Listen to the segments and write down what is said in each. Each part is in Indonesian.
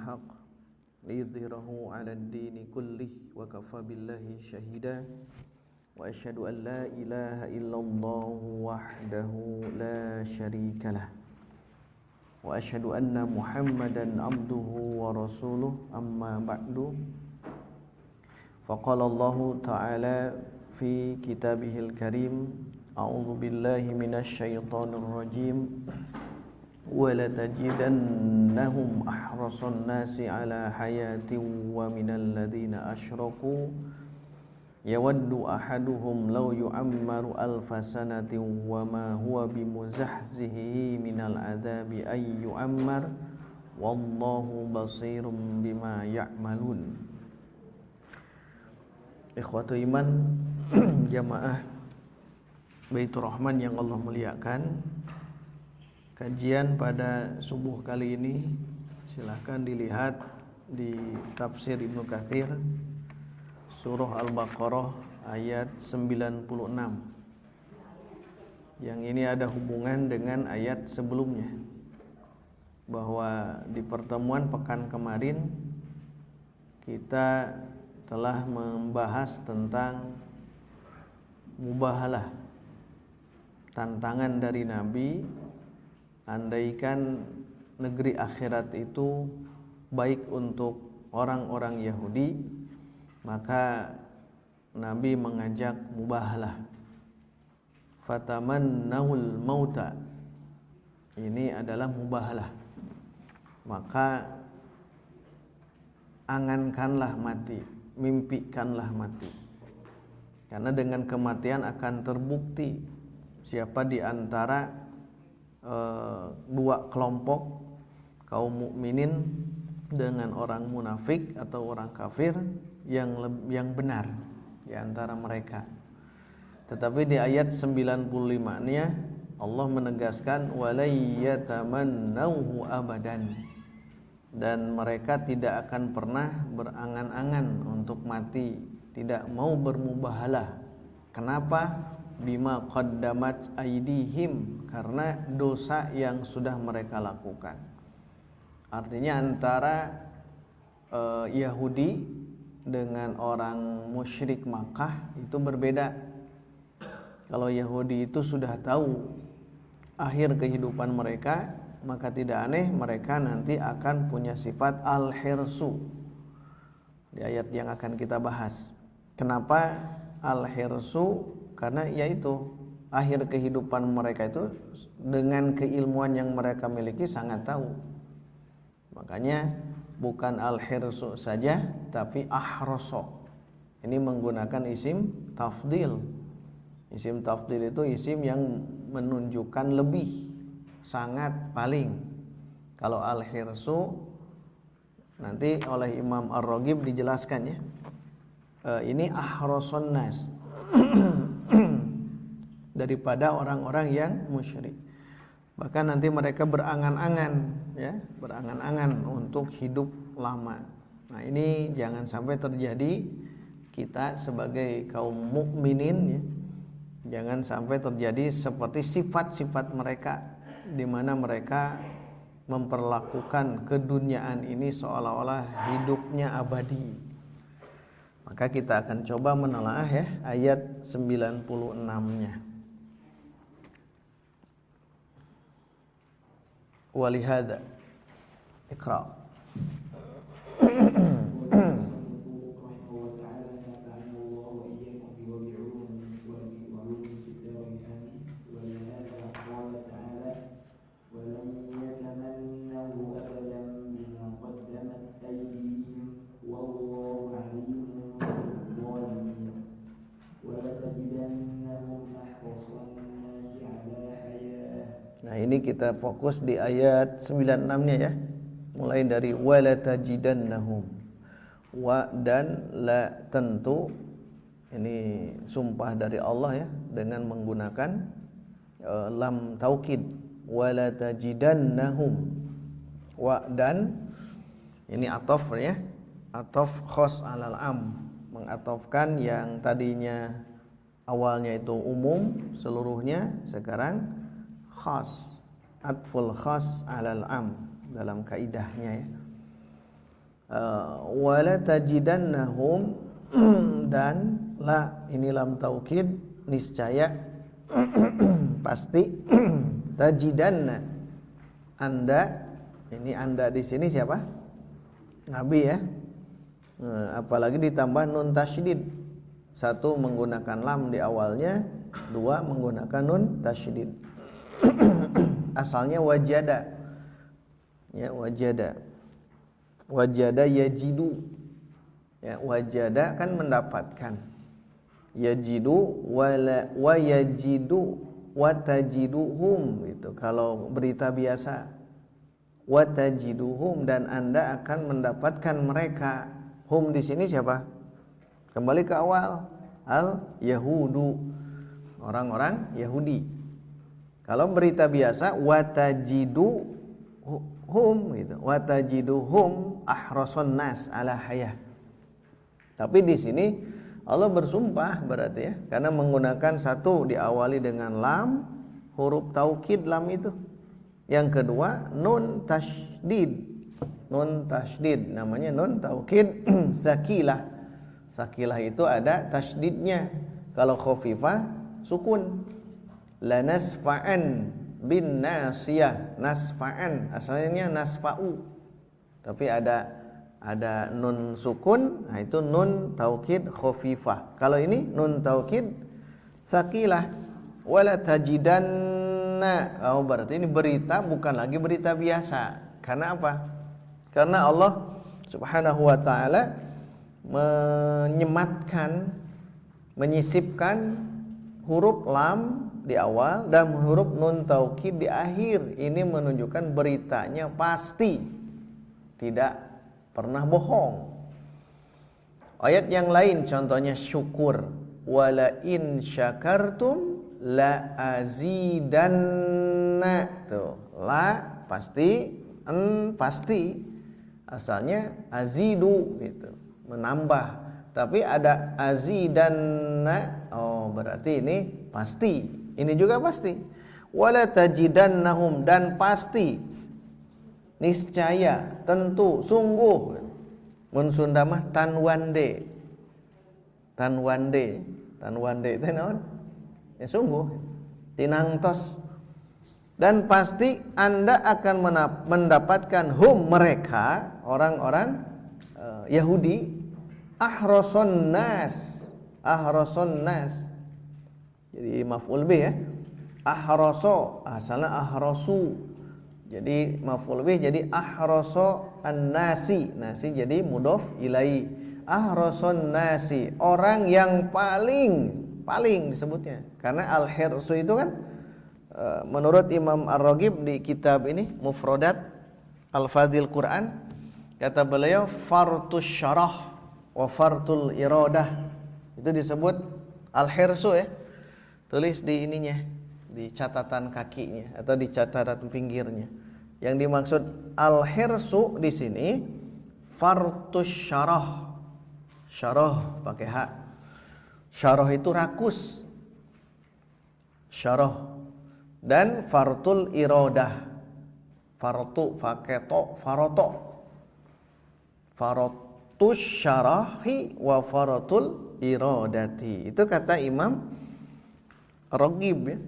الحق ليظهره على الدين كله وكفى بالله شهيدا وأشهد أن لا إله إلا الله وحده لا شريك له وأشهد أن محمدا عبده ورسوله أما بعد فقال الله تعالى في كتابه الكريم أعوذ بالله من الشيطان الرجيم وَلَتَجِدَنَّهُمْ أَحْرَصَ النَّاسِ عَلَى حَيَاةٍ وَمِنَ الَّذِينَ أَشْرَكُوا يَوَدُّ أَحَدُهُمْ لَوْ يُعَمَّرُ أَلْفَ سَنَةٍ وَمَا هُوَ بِمُزَحْزِحِهِ مِنَ الْعَذَابِ أَن يُعَمَّرَ وَاللَّهُ بَصِيرٌ بِمَا يَعْمَلُونَ. Ikhwatu iman, jamaah Baitur Rahman yang Allah muliakan, kajian pada subuh kali ini silahkan dilihat di tafsir Ibnu Katsir surah Al-Baqarah ayat 96. Yang ini ada hubungan dengan ayat sebelumnya, bahwa di pertemuan pekan kemarin kita telah membahas tentang mubahalah, tantangan dari Nabi. Andaikan negeri akhirat itu baik untuk orang-orang Yahudi, maka Nabi mengajak mubahalah. Fatamannahul mauta. Ini adalah mubahalah. Maka angankanlah mati, mimpikanlah mati. Karena dengan kematian akan terbukti siapa di antara dua kelompok, kaum mukminin dengan orang munafik atau orang kafir yang benar di antara mereka. Tetapi di ayat 95-nya Allah menegaskan walayyatamannahu abadan, dan mereka tidak akan pernah berangan-angan untuk mati, tidak mau bermubahalah. Kenapa? Bima qaddamat aydihim, karena dosa yang sudah mereka lakukan. Artinya antara Yahudi dengan orang musyrik Makkah itu berbeda. Kalau Yahudi itu sudah tahu akhir kehidupan mereka, maka tidak aneh mereka nanti akan punya sifat al-hirsu di ayat yang akan kita bahas. Kenapa al-hirsu? Karena yaitu akhir kehidupan mereka itu dengan keilmuan yang mereka miliki sangat tahu. Makanya bukan al-hirsu saja, tapi ahroso. Ini menggunakan isim tafdil. Isim tafdil itu isim yang menunjukkan lebih, sangat, paling. Kalau al-hirsu nanti oleh Imam Ar-Raghib dijelaskan ya. Ini ahroson nas daripada orang-orang yang musyrik. Bahkan nanti mereka berangan-angan ya, berangan-angan untuk hidup lama. Nah, ini jangan sampai terjadi kita sebagai kaum mukminin ya. Jangan sampai terjadi seperti sifat-sifat mereka, di mana mereka memperlakukan keduniaan ini seolah-olah hidupnya abadi. Maka kita akan coba menelaah ya ayat 96-nya. Walihada Iqra. Nah, ini kita fokus di ayat 96-nya ya. Mulai dari walatajidannahum. Wa dan la, tentu ini sumpah dari Allah ya, dengan menggunakan lam taukid. Walatajidannahum. Wa dan ini atof ya. Atof khos alal am, mengatofkan yang tadinya awalnya itu umum seluruhnya, sekarang khas, atful khas alal am dalam kaidahnya ya. wala tajidannahum dan la ini lam taukid niscaya pasti tajidanna Anda ini Anda di sini siapa? Nabi ya. Apalagi ditambah nun tasydid. Satu menggunakan lam di awalnya, dua menggunakan nun tasydid. Asalnya wajada. Ya, wajada. Wajada yajidu. Ya, wajada kan mendapatkan. Yajidu wa yajidu wa tajiduhum gitu. Kalau berita biasa. Wa tajiduhum dan Anda akan mendapatkan mereka. Hum di sini siapa? Kembali ke awal. Al-Yahudu. Orang-orang Yahudi. Kalau berita biasa wa tajiduhum gitu. Wa tajiduhum ahrasun nas ala hayah. Tapi di sini Allah bersumpah berarti ya, karena menggunakan satu diawali dengan lam, huruf taukid lam itu. Yang kedua nun tasydid. Nun tasydid namanya nun taukid sakilah. Sakilah itu ada tasydidnya. Kalau khafifah sukun. La nasfa'an bin nasiyah. Nasfa'an asalnya nasfa'u. Tapi ada nun sukun, nah itu nun taukid khafifah. Kalau ini nun taukid sakilah. Wala tajidan. Oh berarti ini berita bukan lagi berita biasa. Karena apa? Karena Allah Subhanahu wa taala menyisipkan huruf lam di awal dan huruf nun taukid di akhir. Ini menunjukkan beritanya pasti, tidak pernah bohong. Ayat yang lain contohnya syukur. Wala in syakartum la azidanna. Tuh, la pasti, en pasti. Asalnya azidu gitu, menambah. Tapi ada azidanna. Oh, berarti ini pasti. Ini juga pasti. Wala tajidannahum dan pasti. Niscaya, tentu, sungguh. Mun Sunda mah tanwande. Tanwande. Tanwande itu naon? Ya sungguh, tinangtos. Dan pasti Anda akan mendapatkan hum mereka, orang-orang Yahudi, ahrasun nas. Ahrasun nas. Jadi maf'ul bih ya. Ahraso, asalnya ahrasu. Jadi maf'ul bih jadi ahraso an-nasi. Nasi jadi mudhof ilai. Ahrasun nasi, orang yang paling disebutnya. Karena al-hirsu itu kan menurut Imam Ar-Raghib di kitab ini Mufradat Al-Fadhil Quran, kata beliau fartus syarah wa fartul iradah. Itu disebut al-hirsu ya. Tulis di ininya, di catatan kakinya atau di catatan pinggirnya. Yang dimaksud al-hirsu di sini fartus syarah. Syarah pakai hak. Syarah itu rakus. Syarah. Dan fartul iradah. Fartu pakai to, faroto. Farotus syarahi wa faratul iradati. Itu kata Imam Raghib ya,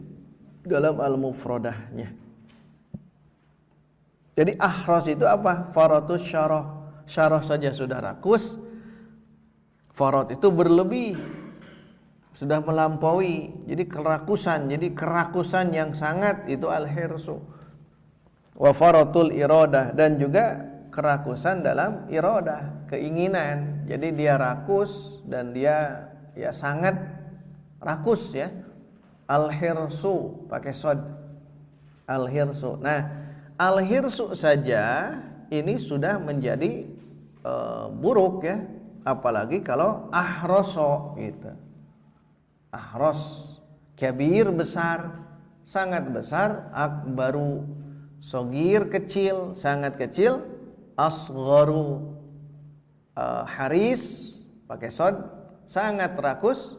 dalam al-mufradahnya. Jadi ahras itu apa? Faratus syarah. Syarah saja sudah rakus. Farat itu berlebih, sudah melampaui. Jadi kerakusan yang sangat itu al-hirsu. Wa faratul iradah, dan juga kerakusan dalam iradah, keinginan. Jadi dia rakus dan dia ya sangat rakus ya. Al-hirsu pakai shad. Al-hirsu. Nah, al-hirsu saja ini sudah menjadi buruk ya. Apalagi kalau ahroso gitu. Ahros kabir besar, sangat besar. Akbaru sogir kecil, sangat kecil. Asgharu haris pakai sod, sangat rakus.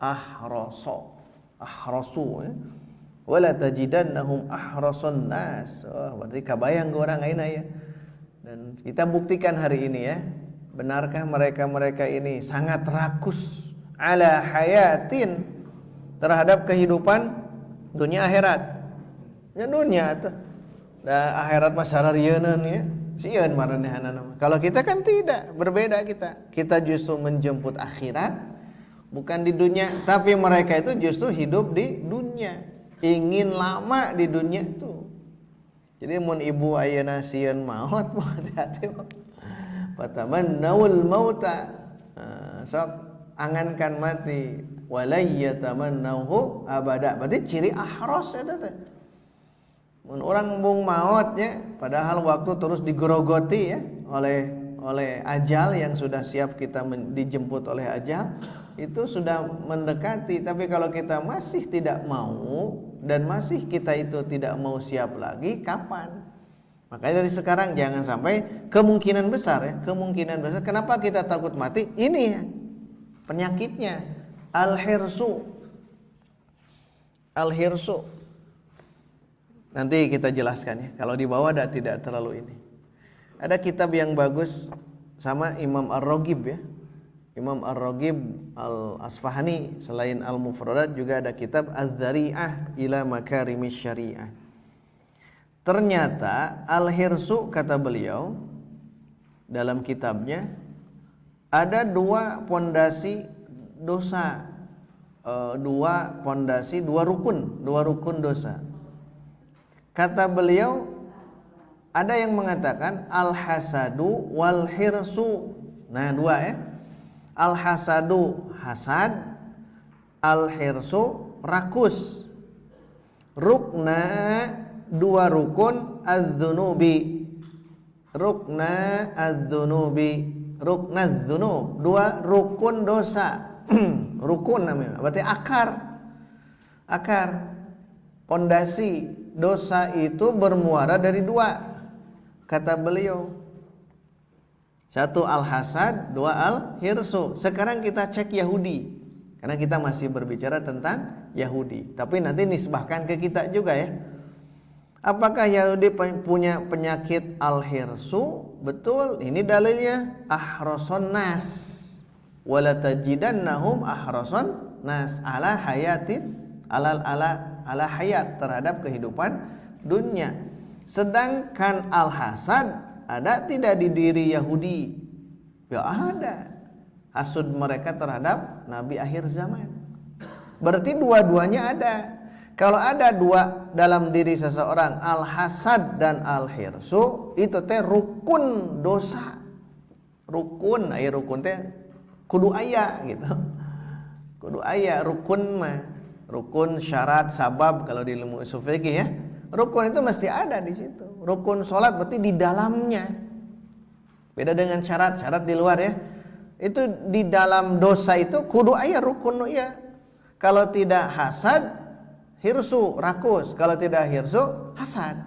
Ahroso, ahrosu ya. Wala tajidannahum ahrasun nas. Berarti kabayang ke orang aina ya. Dan kita buktikan hari ini ya. benarkah mereka-mereka ini sangat rakus ala hayatin terhadap kehidupan dunia akhirat. Ya dunia tuh. Da akhirat mah sararieun ya. Sieun maranehana. Kalau kita kan tidak, berbeda kita. Kita justru menjemput akhirat bukan di dunia, tapi mereka itu justru hidup di dunia. Ingin lama di dunia itu. Jadi mun ibu ayeuna sieun maut, hati-hati. Fatamannaul mauta. Sok angankan mati walay yatamannahu abada. Berarti ciri ahros eta teh. Mun orang bung mautnya padahal waktu terus digerogoti ya oleh ajal yang sudah siap kita dijemput oleh ajal, itu sudah mendekati. Tapi kalau kita masih tidak mau dan masih kita itu tidak mau siap lagi, kapan? Makanya dari sekarang jangan sampai kemungkinan besar ya, kemungkinan besar. Kenapa kita takut mati? Ini ya, penyakitnya al-hirsu. Al-hirsu. Nanti kita jelaskan ya. Kalau di bawah ada tidak terlalu ini. Ada kitab yang bagus sama Imam Ar-Raghib ya. Imam Ar-Raghib Al-Asfahani, selain Al-Mufradat juga ada kitab Az-Zari'ah ila Makarimis Syariah. Ternyata al-hirsu, kata beliau dalam kitabnya, ada dua pondasi dosa, dua rukun dosa. Kata beliau, ada yang mengatakan al-hasadu wal hirsu. Nah, dua ya. Al-hasadu hasad, al-hirsu rakus. Rukna dua rukun az-dzunubi. Rukna az-dzunubi. Rukna az-dzunub, dua rukun dosa. Rukun namanya, berarti akar. Pondasi dosa itu bermuara dari dua, kata beliau. Satu al-hasad, dua al-hirsu. Sekarang kita cek Yahudi, karena kita masih berbicara tentang Yahudi. Tapi nanti nisbahkan ke kita juga ya. Apakah Yahudi punya penyakit al-hirsu? Betul, ini dalilnya. Ahrason nas wala tajidannahum ahrason nas ala hayatin ala hayat, terhadap kehidupan dunia. Sedangkan al-hasad ada tidak di diri Yahudi? Ya ada. Hasud mereka terhadap Nabi akhir zaman. Berarti dua-duanya ada. Kalau ada dua dalam diri seseorang, al-hasad dan al-hirsu, itu teh rukun dosa. Rukun, aya rukun teh kudu aya gitu. Kudu aya rukun mah. Rukun, syarat, sabab kalau di ilmu ushul fikih ya. Rukun itu mesti ada di situ. Rukun sholat berarti di dalamnya. Beda dengan syarat di luar ya. Itu di dalam dosa itu kudu aya rukun ya. Kalau tidak hasad, hirsu, rakus. Kalau tidak hirsu, hasad.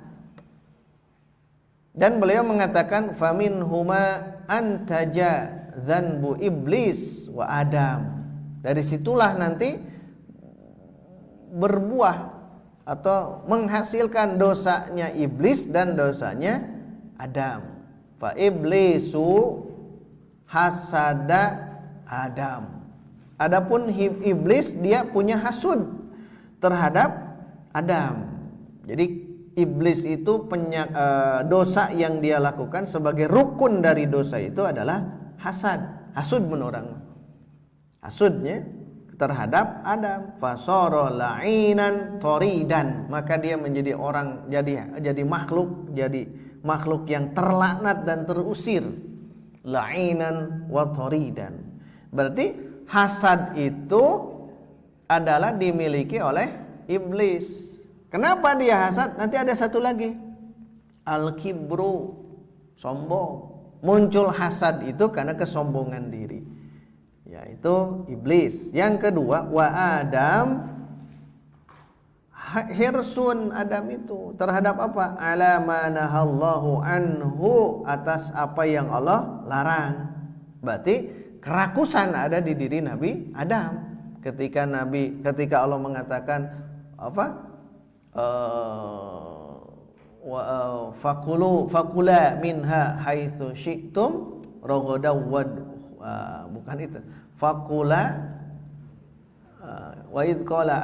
Dan beliau mengatakan famin huma antaja dzanbu iblis wa adam. Dari situlah nanti berbuah atau menghasilkan dosanya iblis dan dosanya Adam. Fa iblisu hasada Adam. Adapun iblis dia punya hasud terhadap Adam. Jadi iblis itu dosa yang dia lakukan sebagai rukun dari dosa itu adalah hasad. Hasud menurang. Hasudnya terhadap Adam. Fasara la'inan toridan, maka dia menjadi orang, jadi makhluk yang terlaknat dan terusir. La'inan wa toridan, berarti hasad itu adalah dimiliki oleh iblis. Kenapa dia hasad? Nanti ada satu lagi, al-kibru, sombong. Muncul hasad itu karena kesombongan diri, yaitu iblis. Yang kedua, wa Adam, hirsun Adam itu terhadap apa? Ala ma nahallahu anhu, atas apa yang Allah larang. Berarti kerakusan ada di diri Nabi Adam. Ketika Allah mengatakan apa? Fakula minha haitsu syi'tum raghadan bukan itu. Faqula wa id qala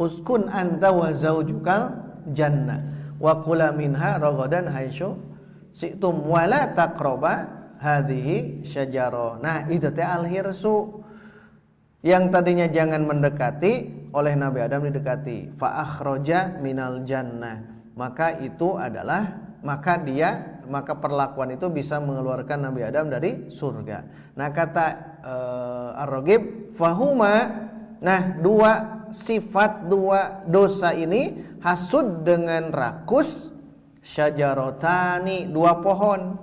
uskun anta wa zaujukal jannah wa kula minha raghadan haitsu syi'tum wa la taqraba hadhihi syajarah. Nah, itu teh al-hirsu. Yang tadinya jangan mendekati, oleh Nabi Adam didekati. Fa akhraja minal jannah. Maka itu adalah maka perlakuan itu bisa mengeluarkan Nabi Adam dari surga. Nah, kata Ar-Raghib fahuma, nah dua sifat, dua dosa ini, hasud dengan rakus, syajarotani, dua pohon,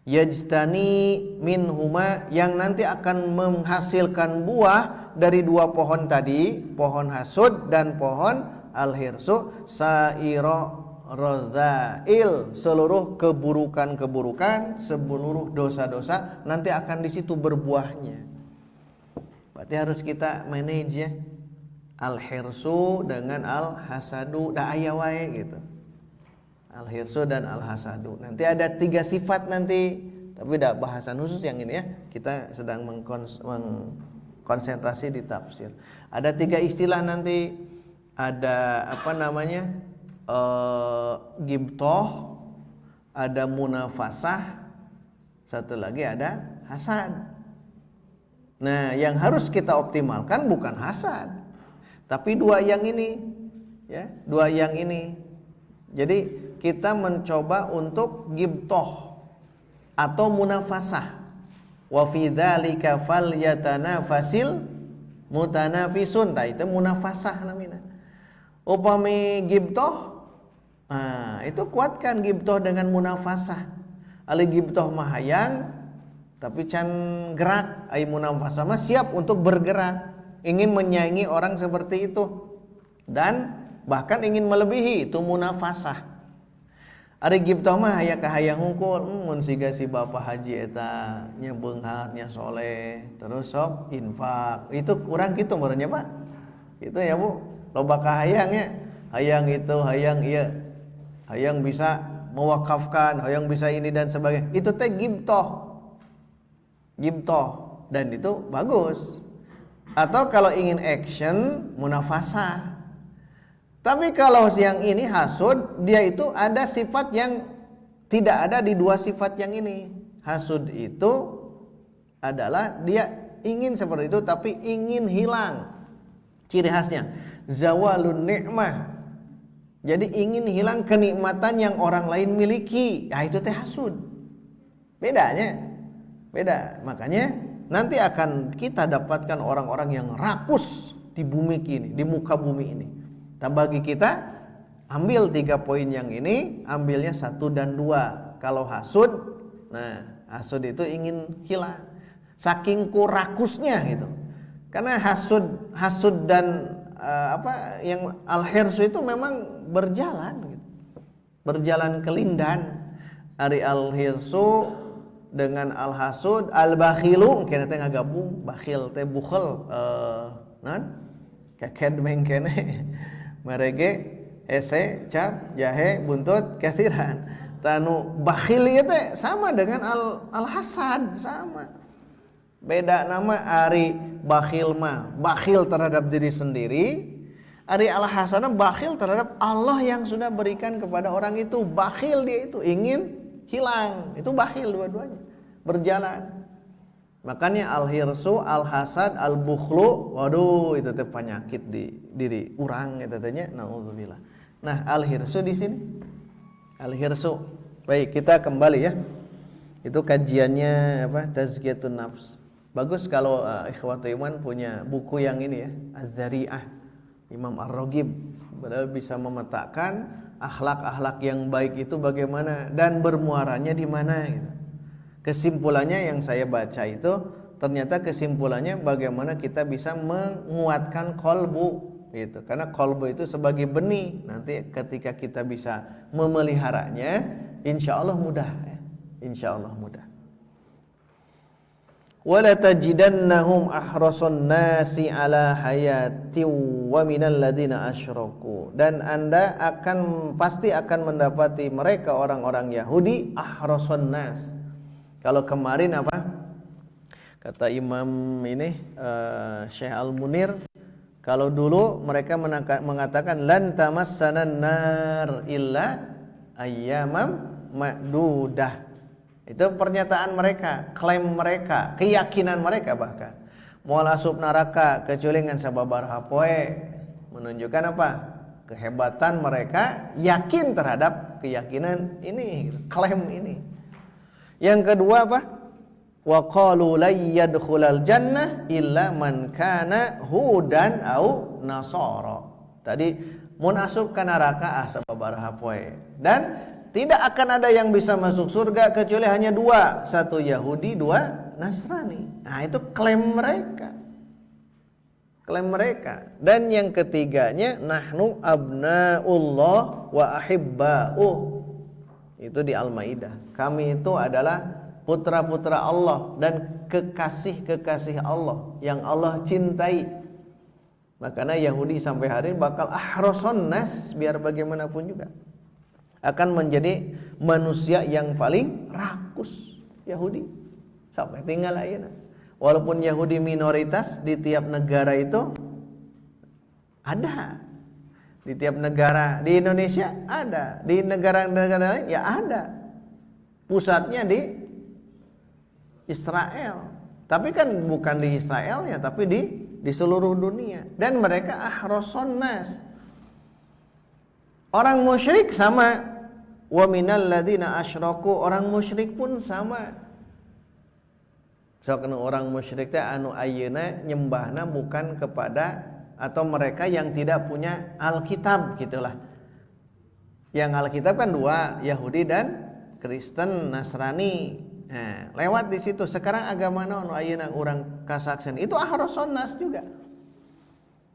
yajtani minhuma, yang nanti akan menghasilkan buah dari dua pohon tadi, pohon hasud dan pohon al-hirsu, sairo radzail, seluruh keburukan-keburukan, seluruh dosa-dosa nanti akan di situ berbuahnya. Berarti harus kita manage ya, al-hirsu dengan al-hasadu, da aya wae gitu. Al-hirsu dan al-hasadu. Nanti ada 3 sifat nanti, tapi dah bahasan khusus yang ini ya. Kita sedang mengkonsentrasi di tafsir. Ada 3 istilah nanti. Ada apa namanya? Ghibthah, ada munafasah, satu lagi ada hasad. Nah, yang harus kita optimalkan bukan hasad, tapi 2 yang ini, ya, 2 yang ini. Jadi kita mencoba untuk ghibthah atau munafasah. Wa fi dzalika falyatanafasil mutanafisun. Tah itu munafasah namanya. Upami ghibthah, itu kuatkan ghibthah dengan munafasah. Ali ghibthah mah hayang tapi can gerak, ai munafasah mah siap untuk bergerak, ingin menyaingi orang seperti itu dan bahkan ingin melebihi, itu munafasah. Ari ghibthah mah aya kahayang hungkul, mun siga si bapak haji eta nya beunghar nya soleh, terus sok infak. Itu urang kitu meureunnya Pak. Itu ya Bu. Loba kahayangnya, hayang itu, hayang ieu. Hayang bisa mewakafkan, hayang bisa ini dan sebagainya. Itu teh ghibthah. Ghibthah, dan itu bagus. Atau kalau ingin action, munafasah. Tapi kalau yang ini hasud, dia itu ada sifat yang tidak ada di 2 sifat yang ini. Hasud itu adalah dia ingin seperti itu tapi ingin hilang. Ciri khasnya zawalun ni'mah. Jadi ingin hilang kenikmatan yang orang lain miliki. Nah, itu teh hasud. Bedanya beda. Makanya nanti akan kita dapatkan orang-orang yang rakus di bumi ini, di muka bumi ini. Bagi kita ambil 3 poin yang ini, ambilnya 1 dan 2. Kalau hasud, nah hasud itu ingin hilang, saking kurakusnya gitu. Karena hasud dan yang al-hirsu itu memang berjalan gitu. Berjalan kelindan. Ari al-hirsu dengan al-hasud, al-bakhilu kena teh ngagabung, bakhil teh bukhel naon? Kaked mengkene. Merege ese cap jahe buntut kasiran. Tanu bakhil ieu teh sama dengan al-hasad, sama. Beda nama. Ari bakhil mah bakhil terhadap diri sendiri, ari al-hasad bakhil terhadap Allah yang sudah berikan kepada orang itu. Bakhil dia itu ingin hilang. Itu bakhil dua-duanya berjalan. Makanya al-hirsu, al-hasad, al-bukhlu, waduh itu teh penyakit di diri urang eta teh nya, naudzubillah. Nah, al-hirsu di sini. Al-hirsu. Baik, kita kembali ya. Itu kajiannya Tazkiyatun Nafs. Bagus kalau ikhwatul iman punya buku yang ini ya, Az-Zari'ah. Imam Ar-Raghib benar bisa memetakan akhlak-akhlak yang baik itu bagaimana dan bermuaranya di mana gitu. Kesimpulannya yang saya baca itu ternyata kesimpulannya bagaimana kita bisa menguatkan kolbu gitu. Karena kolbu itu sebagai benih, nanti ketika kita bisa memeliharanya, insya Allah mudah ya. Insya Allah mudah. wala tajidannahum ahrasun nasi ala hayati wa minal ladina asyraku, dan Anda pasti akan mendapati mereka orang-orang Yahudi ahrasun nas. Kalau kemarin apa kata Imam ini Syekh Al-Munir, kalau dulu mereka mengatakan lan tamassanan nar illa ayyamam ma'dudah. Itu pernyataan mereka, klaim mereka, keyakinan mereka bahkan. Moal asup neraka kecuali ngan sababaraha poe. Menunjukkan apa? Kehebatan mereka, yakin terhadap keyakinan ini, klaim ini. Yang kedua apa? Wa qalu la yadkhulal jannah illa man kana hudan au nasara. Tadi mun asup ka neraka sababaraha poe. Dan tidak akan ada yang bisa masuk surga kecuali hanya dua, satu Yahudi, dua Nasrani. Nah, itu klaim mereka. Klaim mereka. Dan yang ketiganya nahnu abnaullah wa ahibba'uh. Itu di Al-Maidah. Kami itu adalah putra-putra Allah dan kekasih-kekasih Allah yang Allah cintai. Makanya Yahudi sampai hari ini bakal ahrasun nas biar bagaimanapun juga akan menjadi manusia yang paling rakus. Yahudi sampai tinggal ayeuna. Walaupun Yahudi minoritas di tiap negara itu ada. Di tiap negara, di Indonesia ada, di negara-negara lain ya ada. Pusatnya di Israel. Tapi kan bukan di Israelnya, tapi di seluruh dunia. Dan mereka ahrasun nas. Orang musyrik sama. Wa minal ladina asyraku, orang musyrik pun sama. Sok orang musyrik teh anu ayeuna nyembahna bukan kepada atau mereka yang tidak punya Alkitab gitulah. Yang Alkitab kan dua, Yahudi dan Kristen, Nasrani. Nah, lewat di situ. Sekarang agama anu ayeuna urang kasakseun itu ahrasun nas juga.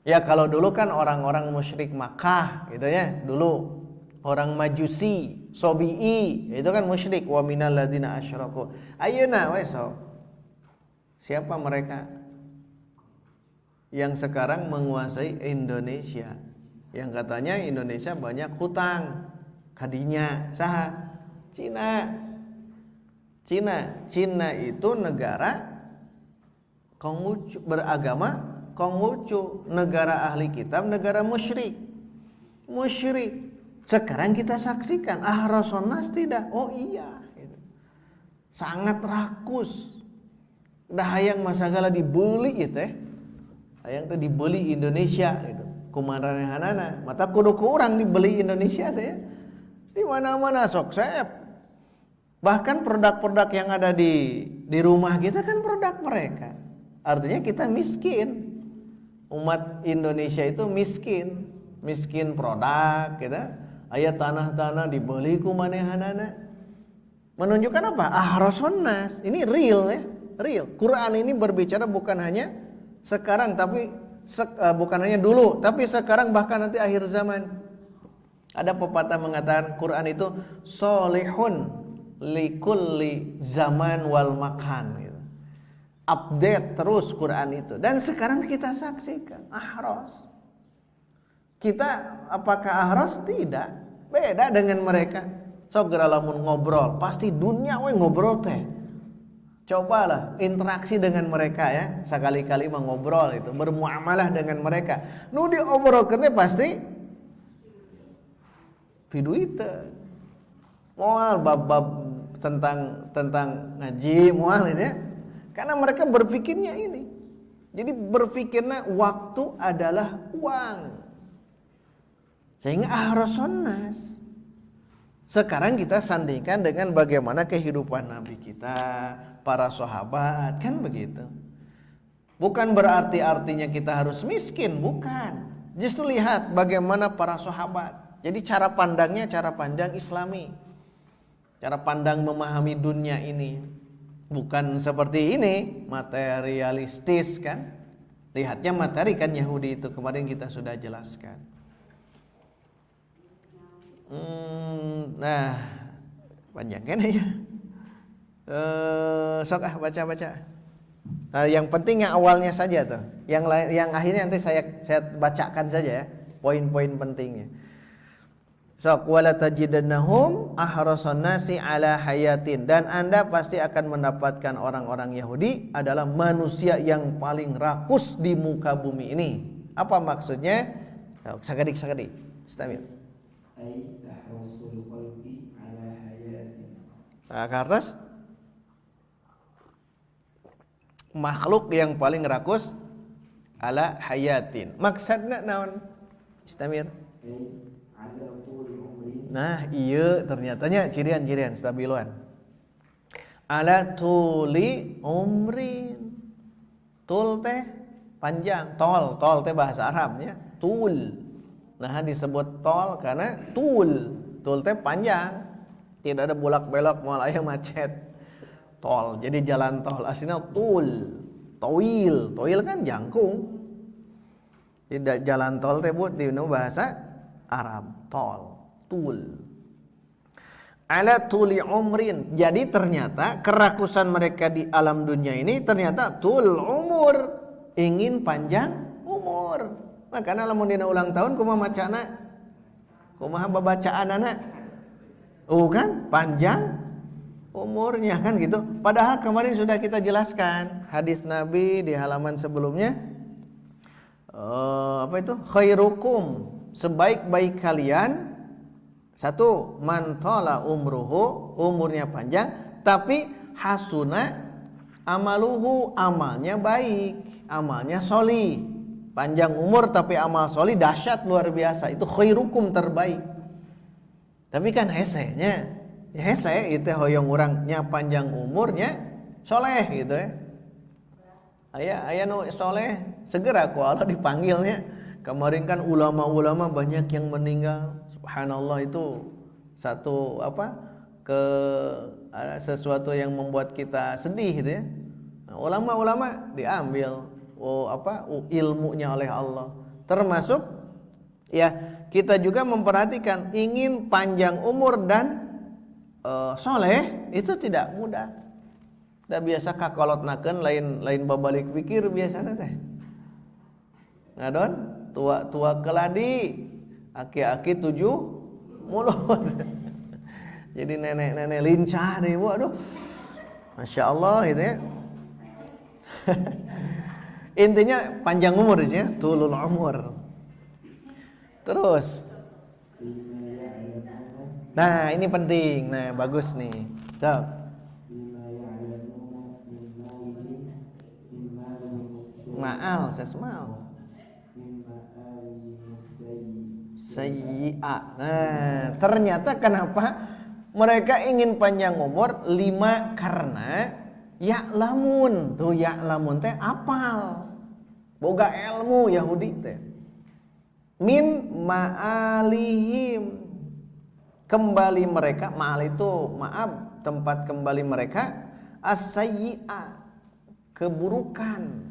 Ya kalau dulu kan orang-orang musyrik Makkah gitu ya, dulu orang Majusi, Sobi'i, itu kan musyrik. Wa minal ladina asyraku. Ayeuna we sok. Siapa mereka? Yang sekarang menguasai Indonesia. Yang katanya Indonesia banyak hutang. Kadinya saha? Cina. Cina itu negara Konghucu, beragama Konghucu, negara ahli kitab, negara musyrik. Sekarang kita saksikan ahrasun nas tidak. Oh iya, sangat rakus. Dah hayang masagala dibeli gitu hayang teh dibeli Indonesia gitu. Kumaranehanana, mata kudu ku urang dibeli Indonesia teh ya. Di mana-mana sok sep. Bahkan produk-produk yang ada di rumah kita kan produk mereka. Artinya kita miskin. Umat Indonesia itu miskin produk gitu. Aya tanah-tanah dibeli ku manehanana. Menunjukkan apa? Ahrasun nas. Ini real ya, real. Quran ini berbicara bukan hanya sekarang tapi bukan hanya dulu, tapi sekarang bahkan nanti akhir zaman. Ada pepatah mengatakan Quran itu solihun likulli zaman wal makan gitu. Update terus Quran itu. Dan sekarang kita saksikan ahras. Kita apakah ahras? Tidak. Beda dengan mereka. Segera lamun ngobrol, pasti dunia we ngobrol teh. Cobalah interaksi dengan mereka ya. Sekali-kali mengobrol itu, bermuamalah dengan mereka. Nu diobrolkeun pasti piduita. Moal bab-bab tentang ngaji moal ini ya. Karena mereka berpikirnya ini. Jadi berpikirnya waktu adalah uang. Sehingga ahrasun nas. Sekarang kita sandingkan dengan bagaimana kehidupan Nabi kita, para sahabat, kan begitu. Bukan berarti artinya kita harus miskin, bukan. Justru lihat bagaimana para sahabat. Jadi cara pandangnya cara pandang Islami. Cara pandang memahami dunia ini bukan seperti ini, materialistis kan. Lihatnya materi kan Yahudi itu kemarin kita sudah jelaskan. Nah, panjang kan ya. Sok baca. Nah, yang penting yang awalnya saja tuh. Yang akhirnya nanti saya bacakan saja ya, poin-poin pentingnya. So, wala tajidannahum ahrasan nasi ala hayatin, dan Anda pasti akan mendapatkan orang-orang Yahudi adalah manusia yang paling rakus di muka bumi ini. Apa maksudnya? Sakadik. Istamil. Ai tahrasul qalbi ala hayatin. Nah, ke atas. Makhluk yang paling rakus ala hayatin. Maksudnya naon? Istamir. Nah, iya ternyatanya cirian stabiluan. Ala tuli umrin. Tul teh panjang, tol teh bahasa Arabnya, tul. Nah, disebut tol karena tul teh panjang. Tidak ada bolak-belok moal aya macet. Tol, jadi jalan tol aslinya tul. Toil kan jangkung. Tidak jalan tol teh bu di bahasa Arab, tol. Tul. Ala tuli umrin. Jadi ternyata kerakusan mereka di alam dunia ini ternyata tul umur, ingin panjang umur. Makanya lamun dina ulang tahun kumaha macana? Kumaha babacaan anak? Kan panjang umurnya kan gitu. Padahal kemarin sudah kita jelaskan hadis Nabi di halaman sebelumnya. Apa itu? Khairukum, sebaik-baik kalian. Satu, man thala umruhu, umurnya panjang, tapi hasuna amaluhu, amalnya baik, amalnya soli. Panjang umur tapi amal soli dahsyat luar biasa. Itu khairukum, terbaik. Tapi kan hesenya, ya hese itu hoyong urangnya panjang umurnya soleh gitu ya. Aya nu soleh segera ku Allah dipanggilnya. Kemarin kan ulama-ulama banyak yang meninggal. Subhanallah, itu satu sesuatu yang membuat kita sedih gitu ya. Nah, ulama-ulama diambil ilmunya oleh Allah. Termasuk ya kita juga memperhatikan ingin panjang umur dan soleh itu tidak mudah. Da biasa kakolotnakeun lain babalik pikir biasana teh. Ngadon tua keladi, aki-aki 7 mulut. Jadi nenek-nenek lincah deh, Bu. Aduh. Masya Allah gitu ya. Intinya panjang umur ya, tulul umur. Terus. Nah, ini penting. Nah, bagus nih. Cok. Ma'al, sesmal. Sayyi'a. Nah, ternyata kenapa mereka ingin panjang umur? 5, karena ya'lamun. Tuh ya'lamun teh apal. Boga ilmu Yahudi teh. Min ma'alihim. Kembali mereka, ma'al itu maaf, tempat kembali mereka, as-sayyi'a, keburukan.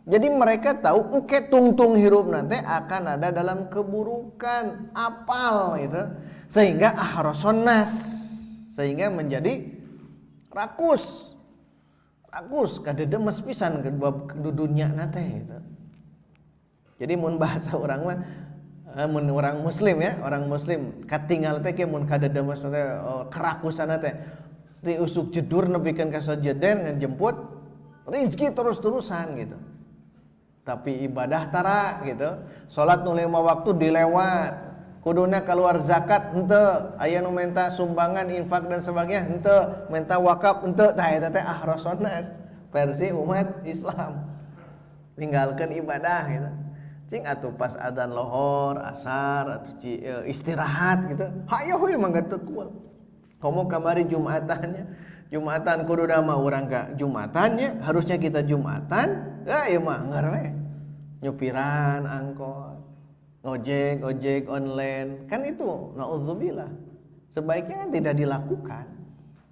Jadi mereka tahu engke tungtung hirup nanti akan ada dalam keburukan, apal gitu. Sehingga ahrason nas, sehingga menjadi rakus kadedemes pisan ke dudunya nate gitu. Jadi mun bahasa orang mah mun orang muslim ya, orang muslim katinggal teh ke mun kadedemes teh kerakusan teh ti usuk jedur nepikeun ka sajeden ngajemput rezeki terus-terusan gitu. Tapi ibadah tara gitu. Salat nu 5 waktu dilewat. Kuduna keluar zakat henteu, aya nu menta sumbangan, infak dan sebagainya henteu, menta wakaf henteu. Tah eta teh ahrason nas, versi umat Islam. Tinggalkeun ibadah gitu. Cing atuh pas adzan lohor, asar atuh istirahat gitu. Hayo we mangga teu kuat. Komo kamari Jumatannya. Jumatan kudu mah urang ka Jumatannya, harusnya kita Jumatan. Ieu mah ngeur we. Nyupiran angkot, ojek online, kan itu naudzubillah. Sebaiknya kan tidak dilakukan.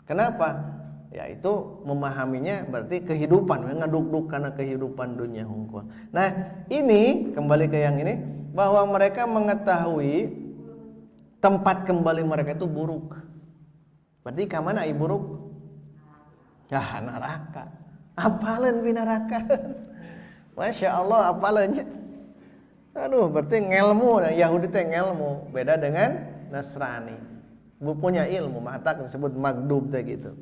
Kenapa? Ya itu memahaminya berarti kehidupan, ngaduk-duk karena kehidupan dunia hungkul. Nah, ini kembali ke yang ini, bahwa mereka mengetahui tempat kembali mereka itu buruk. Berarti ke mana buruk? Ya neraka. Apaleun binarakan. Masya Allah apalannya. Aduh, berarti ngelmu. Nah, Yahudi teh ngelmu, beda dengan Nasrani. Punya ilmu, mata disebut magdub teh gitu.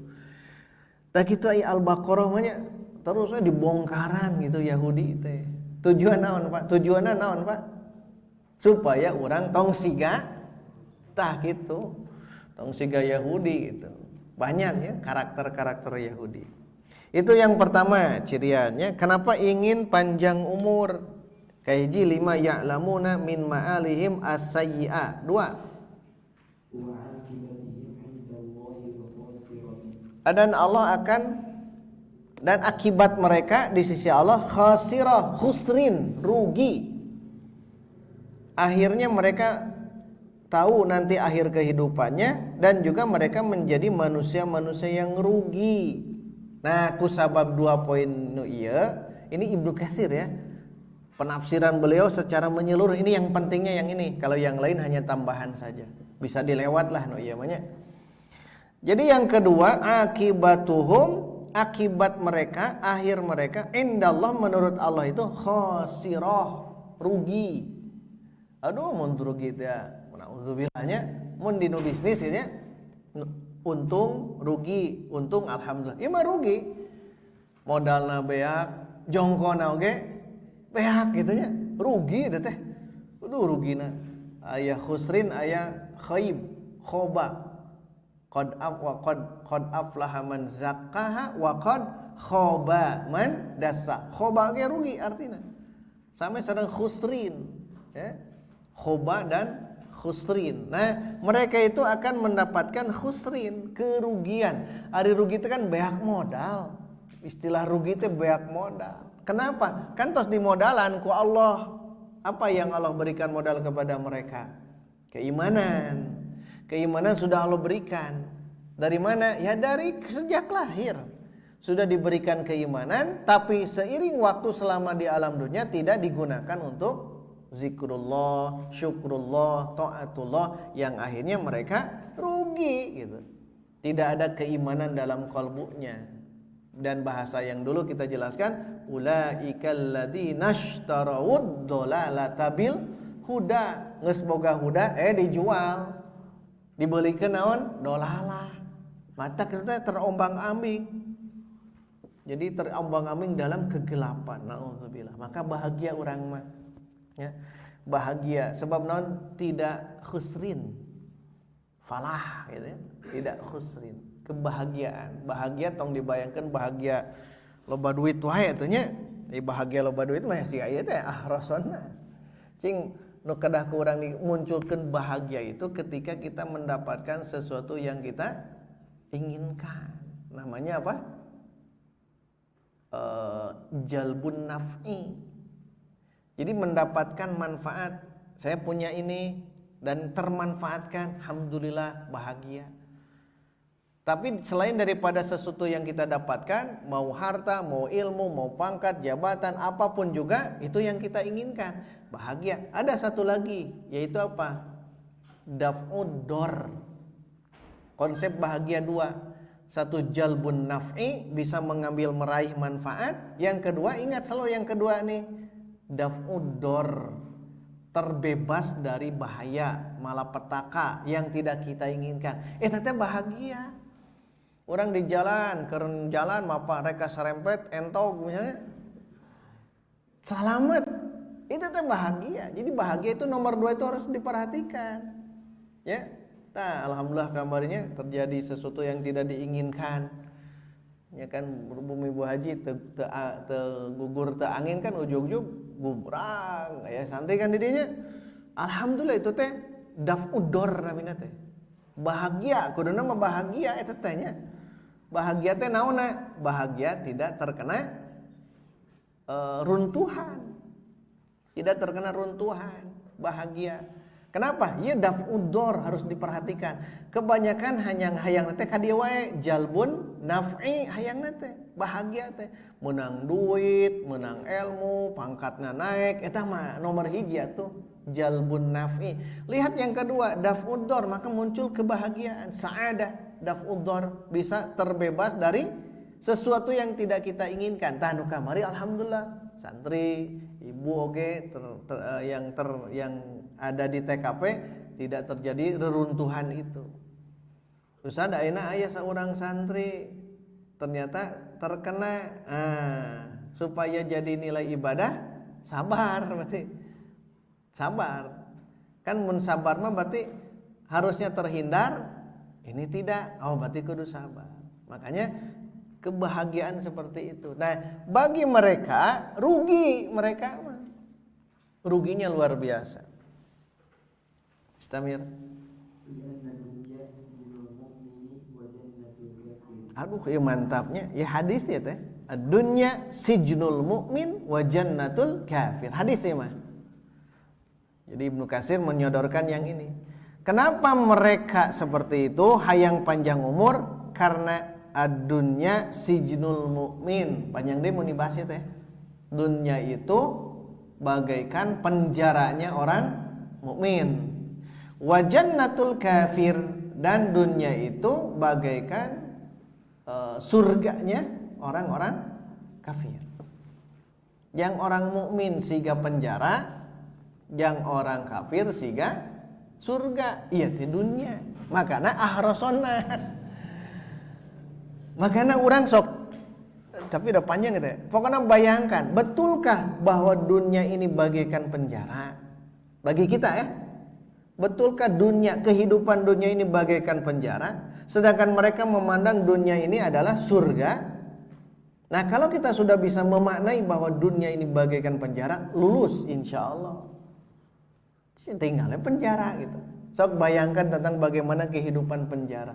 Dah gitu ai Al-Baqarah mah terusnya dibongkaran gitu Yahudi teh. Tujuan naon, Pak? Tujuanna naon, Pak? Supaya orang tong siga tah gitu. Tong siga Yahudi gitu. Banyak ya karakter-karakter Yahudi. Itu yang pertama ciriannya. Kenapa ingin panjang umur? Kahiji lima ya'lamuna min ma'alihim as-sayyi'a. 2. Dan Allah akan dan akibat mereka di sisi Allah khasirah, khusrin, rugi. Akhirnya mereka tahu nanti akhir kehidupannya dan juga mereka menjadi manusia-manusia yang rugi. Nah, kusabab 2 poin nu ieu, ini Ibnu Katsir ya. Penafsiran beliau secara menyeluruh ini yang pentingnya yang ini. Kalau yang lain hanya tambahan saja. Bisa dilewat lah nu ieu mah nya. Jadi yang kedua, akibatuhum, akibat mereka, akhir mereka indallah menurut Allah itu khasirah, rugi. Aduh mun rugi teh, nauzubillahnya mun dinu bisnis nya untung rugi, untung alhamdulillah. Ieu mah rugi. Modalna beak, jongkona oge beak kitu nya. Rugi teh. Aduh rugina. Aya khusrin, aya khaib, khoba. Qad aflaha man zakkaha wa qad khaba man dassa. Khoba ge rugi artinya. Sampai sareng khusrin, ya. Khoba dan khusrin. Nah, mereka itu akan mendapatkan khusrin, kerugian. Ari rugi itu kan beak modal. Istilah rugi itu beak modal. Kenapa? Kan tos dimodalan ku Allah. Apa yang Allah berikan modal kepada mereka? Keimanan. Keimanan sudah Allah berikan. Dari mana? Ya dari sejak lahir. Sudah diberikan keimanan, tapi seiring waktu selama di alam dunia tidak digunakan untuk zikrullah, syukrullah, taatullah, yang akhirnya mereka rugi gitu. Tidak ada keimanan dalam kalbunya. Dan bahasa yang dulu kita jelaskan, ulaikal ladzina ishtarawud dhalalata bil huda. Geus boga huda dijual. Dibelikan naon? Dolalah. Mata kita terombang-ambing. Jadi terombang-ambing dalam kegelapan. Nauzubillah. Maka bahagia orang mah. Ya. Bahagia sebab naon? Tidak khusrin. Falah gitu ya. Tidak khusrin. Kebahagiaan. Bahagia tong dibayangkan bahagia loba duit wae atuh nya. Bahagia loba duit mah si aya teh ahrasonna. Cing nu kedah kurang dimunculkan bahagia itu ketika kita mendapatkan sesuatu yang kita inginkan. Namanya apa? Jalbun naf'i. Jadi mendapatkan manfaat. Saya punya ini dan termanfaatkan, alhamdulillah bahagia. Tapi selain daripada sesuatu yang kita dapatkan, mau harta, mau ilmu, mau pangkat, jabatan, apapun juga, itu yang kita inginkan. Bahagia. Ada satu lagi, yaitu apa? Daf'ud dor. Konsep bahagia 2. Satu jalbun naf'i, bisa mengambil meraih manfaat. Yang kedua, ingat selalu yang kedua nih, daf'ud dor. Terbebas dari bahaya, malapetaka yang tidak kita inginkan. Teteh bahagia. Orang di jalan, keren jalan, mapa reka serempet, entog misalnya, selamat, itu teh bahagia. Jadi bahagia itu nomor 2 itu harus diperhatikan, ya. Nah, alhamdulillah kabarnya terjadi sesuatu yang tidak diinginkan, ya kan. Bumi Bu Haji gugur te angin kan ujug-ujug gumrang, ya santai kan didinya. Alhamdulillah itu teh daf'ud dor namina teh. Bahagia, kuduna mah bahagia eta teh nya. Bahagia teh naonna? Bahagia tidak terkena runtuhan. Tidak terkena runtuhan. Bahagia. Kenapa? Ieu daf'ud dor harus diperhatikan. Kebanyakan hayang teh ka dieu wae jalbun naf'i hayangna teh. Bahagia teh menang duit, menang ilmu, pangkatna naik, eta mah nomor 1 tuh jalbun naf'i. Lihat yang kedua, daf'ud dor, maka muncul kebahagiaan, sa'adah. Daf'ud dor bisa terbebas dari sesuatu yang tidak kita inginkan. Tah nu kamari alhamdulillah santri, ibu oge yang ada di TKP tidak terjadi reruntuhan itu. Terus ada ayeuna aya saurang santri ternyata terkena supaya jadi nilai ibadah sabar berarti. Sabar. Kan mun sabar mah berarti harusnya terhindar, ini tidak. Oh, berarti kudu sabar. Makanya kebahagiaan seperti itu. Nah, bagi mereka rugi mereka mah. Ruginya luar biasa. Istamir. Aduh, ya mantapnya. Ya hadis ya teh. Ad-dunya sijnul mu'min wa jannatul kafir. Hadis ya mah. Jadi Ibnu Katsir menyodorkan yang ini. Kenapa mereka seperti itu hayang panjang umur? Karena ad-dunya sijnul mu'min. Panjang deh mau dibahas ya teh. Dunya itu bagaikan penjaranya orang mukmin. Wa jannatul kafir, dan dunya itu bagaikan surganya orang-orang kafir. Yang orang mukmin siga penjara, yang orang kafir siga surga. Iya di dunia. Makana ahroson nas. Makana orang sok, tapi udah panjang gitu ya. Pokoknya bayangkan, betulkah bahwa dunia ini bagaikan penjara bagi kita ya? Betulkah dunia, kehidupan dunia ini bagaikan penjara, sedangkan mereka memandang dunia ini adalah surga? Nah, kalau kita sudah bisa memaknai bahwa dunia ini bagaikan penjara, lulus insya Allah. Tinggalnya penjara gitu. Sok bayangkan tentang bagaimana kehidupan penjara.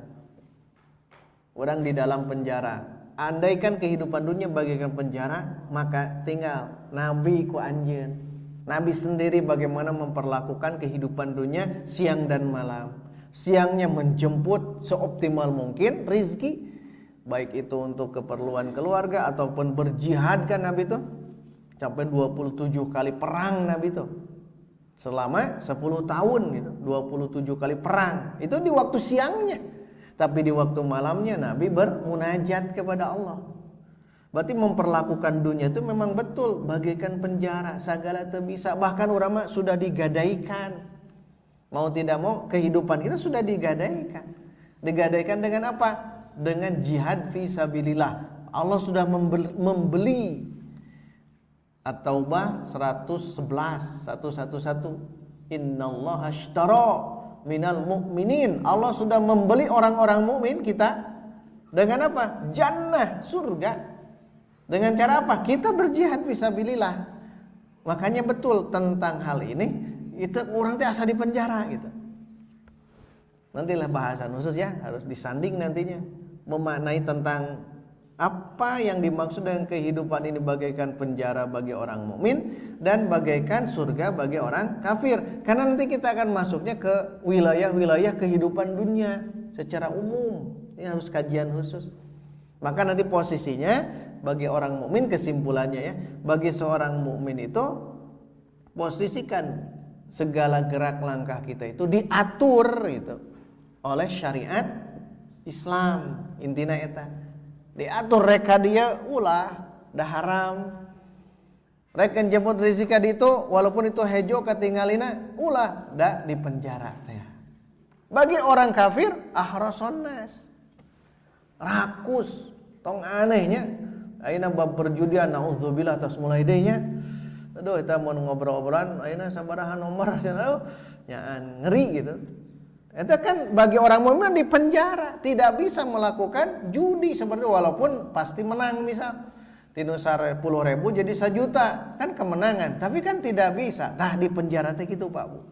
Orang di dalam penjara. Andaikan kehidupan dunia bagaikan penjara, maka tinggal Nabi ku anjeun. Nabi sendiri bagaimana memperlakukan kehidupan dunia siang dan malam. Siangnya menjemput seoptimal mungkin rizki, baik itu untuk keperluan keluarga ataupun berjihad kan Nabi itu. Sampai 27 kali perang Nabi itu. Selama 10 tahun gitu, 27 kali perang. Itu di waktu siangnya. Tapi di waktu malamnya Nabi bermunajat kepada Allah. Berarti memperlakukan dunia itu memang betul bagaikan penjara, segala terbisa. Bahkan ulama sudah digadaikan. Mau tidak mau kehidupan kita sudah digadaikan. Digadaikan dengan apa? Dengan jihad fi sabilillah. Allah sudah membeli At-Taubah 111 111. Innallaha ashtara minal mu'minin. Allah sudah membeli orang-orang mukmin kita dengan apa? Jannah, surga. Dengan cara apa? Kita berjihad fisabilillah. Makanya betul tentang hal ini, itu orang teh asa di penjara gitu. Nantilah bahasan khusus ya, harus disanding nantinya memaknai tentang apa yang dimaksud dengan kehidupan ini bagaikan penjara bagi orang mukmin dan bagaikan surga bagi orang kafir. Karena nanti kita akan masuknya ke wilayah-wilayah kehidupan dunia secara umum. Ini harus kajian khusus. Maka nanti posisinya bagi orang mukmin, kesimpulannya ya, bagi seorang mukmin itu posisikan segala gerak langkah kita itu diatur gitu oleh syariat Islam. Intina eta diatur reka dia ulah dah haram, reka jemput rezeki itu walaupun itu hejo katinggalina ulah dah di penjara teh. Bagi orang kafir ahroson nas, rakus tong anehnya. Ayeuna bab perjudian naudzubillah tos mulai deui nya. Aduh eta mun ngobrol-ngobrolan ayeuna sabaraha nomor cenah nyaan ngeri gitu. Eta kan bagi orang mukmin di penjara, tidak bisa melakukan judi seperti walaupun pasti menang misal. Tinu 10.000 jadi 1 juta, kan kemenangan, tapi kan tidak bisa. Nah di penjara teh kitu Pak Bu.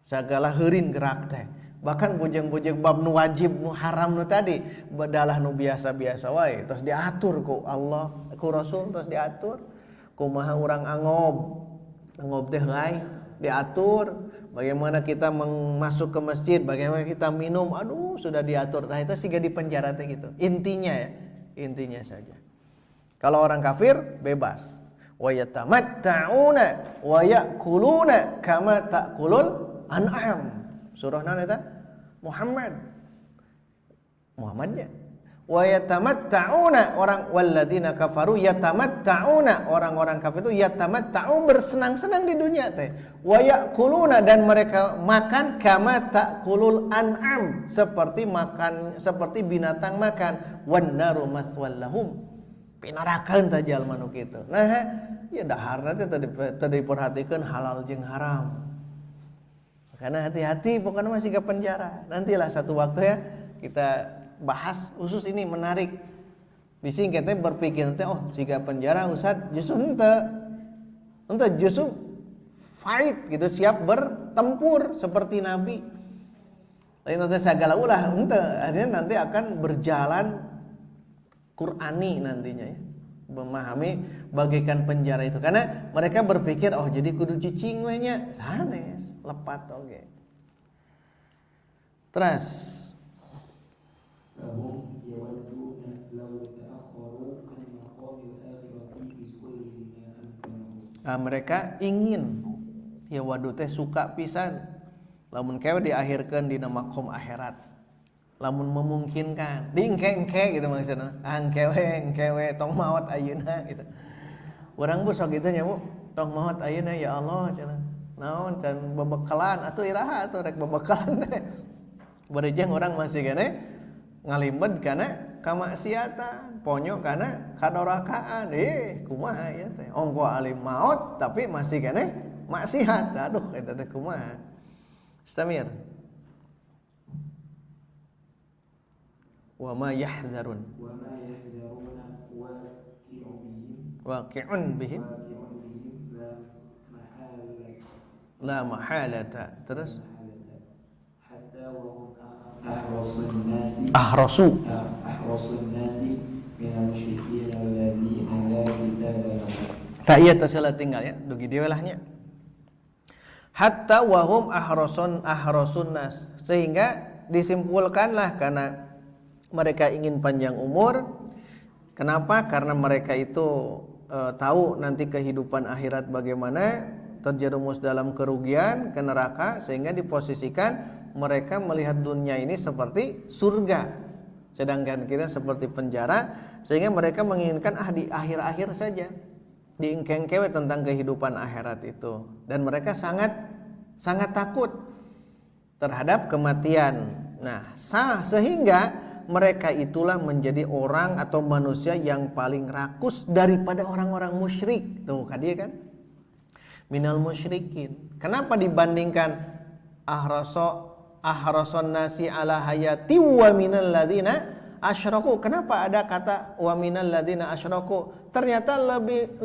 Sagala heurin gerak teh. Bahkan bujeng-bujeng bab nu wajib nu haram nu tadi badalah nu biasa-biasa wae terus diatur ku Allah ku Rasul terus diatur kumaha urang angob teh lain diatur bagaimana kita masuk ke masjid bagaimana kita minum aduh sudah diatur. Nah itu siga di penjara teh gitu intinya ya, intinya saja. Kalau orang kafir bebas wa yatamatta'una wa ya'kuluna kama ta'kulul an'am. Surah nana eta Muhammadnya wa yatamatta'una, orang walladzina kafaru yatamatta'una, orang-orang kafir itu yatamatta'u, bersenang-senang di dunia teh, wa ya'kuluna, dan mereka makan kama ta'kulul an'am, seperti binatang makan, wan naru mathwal lahum, pinarakeun teh jalma nu kitu. Nah ya daharna teh teu diperhatikeun halal jeung haram. Karena hati-hati pokoknya masih ke penjara. Nantilah satu waktu ya kita bahas khusus ini, menarik. Bising kita berpikir nanti, oh siga penjara Ustaz, justru ente justru fight gitu, siap bertempur seperti Nabi. Lain nanti segala ulah ente akhirnya nanti akan berjalan Qur'ani nantinya ya, memahami bagaikan penjara itu. Karena mereka berpikir oh jadi kudu cicing we nya, sanes lepat oge. Terus فهم يودون لو تأخروا عن مقام الآخرة بكل ما أمكنهم. mereka ingin ya waduh teh suka pisan lamun kewe diakhirkeun dina makom akhirat, lamun memungkinkan diengke-engke gitu maksudna, engkewe tong maot ayeuna gitu. Urang bu sok kitu nya bu, tong maot ayeuna ya Allah cenah. Naon can babekalan atuh iraha atuh rek babekalan teh. Barejang orang masih kene ngalimbed kana kamaksiatan, ponyo kana kadorakaan. Kumaha ya teh? Ongko alim maot tapi masih kene maksiat. Aduh eta teh kumaha? Istamir. Wa ma yahdharun. Wa ma yahdharuna waqi'un bihim la mahalata. Terus ahrasun nasi minal musyrikin alladziina la kitaba lahum. Tak iya tasala tinggal ya, dugi dia lah nya. Hatta wahum ahrasun nas, sehingga disimpulkanlah karena mereka ingin panjang umur. Kenapa? Karena mereka itu tahu nanti kehidupan akhirat bagaimana, terjerumus dalam kerugian, ke neraka, sehingga diposisikan mereka melihat dunia ini seperti surga, sedangkan kita seperti penjara, sehingga mereka menginginkan di akhir-akhir saja, diengkeng-kewe tentang kehidupan akhirat itu, dan mereka sangat takut terhadap kematian. Nah, sehingga mereka itulah menjadi orang atau manusia yang paling rakus daripada orang-orang musyrik. Tuh kan dia kan, minal musyrikin. Kenapa dibandingkan ahrason nasi ala hayati wa minal ladzina asyraku? Kenapa ada kata wa minal ladzina asyraku? Ternyata lebih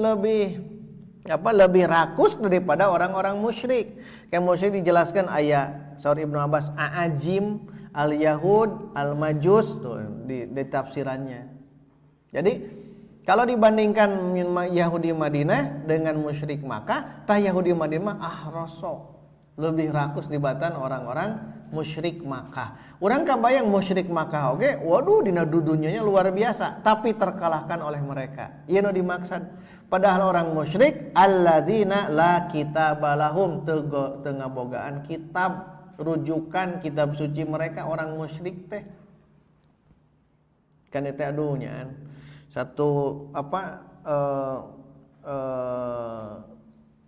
rakus daripada orang-orang musyrik. Kayak musyrik dijelaskan ayat saur Ibnu Abbas, a'ajim, al-yahud, al-majus, tuh di tafsirannya. Jadi kalau dibandingkan Yahudi Madinah dengan musyrik Makkah, tah Yahudi Madinah ahraso, lebih rakus dibatan orang-orang musyrik Makkah. Urang kabayang musyrik Makkah oge, waduh dina dudunyanya luar biasa, tapi terkalahkan oleh mereka. Ieu nu dimaksud. Padahal orang musyrik alladzina la kitaba lahum, teu ngabogaan kitab, rujukan kitab suci mereka. Orang musyrik teh kan eta aduh nyaan. Satu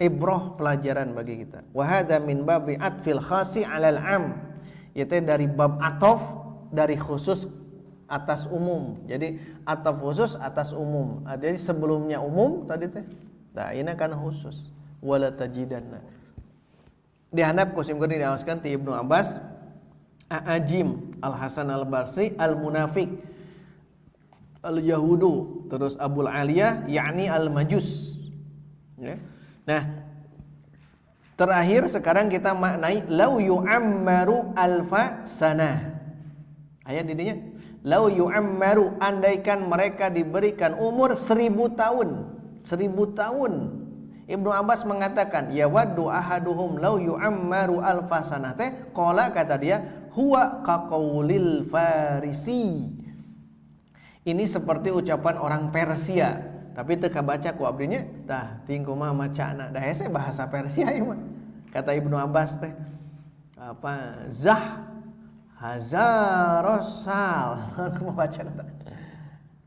ibroh pelajaran bagi kita. Wa hadza min babi atfil khasi 'alal 'am. Itu dari bab atof, dari khusus atas umum. Jadi atof khusus atas umum. Jadi sebelumnya umum tadi teh. Nah, ini kan khusus. Wala tajidanna. Dihandap kusim kuning diawaskan ti Ibnu Abbas, A'ajim, Al-Hasan Al-Barsi, Al-Munafiq, Al-Yahudu, terus Abul Aliyah, yakni Al-Majus. Ya. Nah, terakhir sekarang kita maknai lau yu'ammaru alfa sanah. Ayat didinya, lau yu'ammaru, andaikan mereka diberikan umur 1000 tahun. 1000 tahun. Ibnu Abbas mengatakan, ya waddu ahaduhum lau yu'ammaru alfa sanah teh, qala kata dia, huwa kaqaulil farisi. Ini seperti ucapan orang Persia. Tapi teu kabaca ku abdinya, tah ting kumaha macana. Da hese bahasa Persia ieu mah. Kata Ibnu Abbas teh, hazarosal. Aku mau baca kata.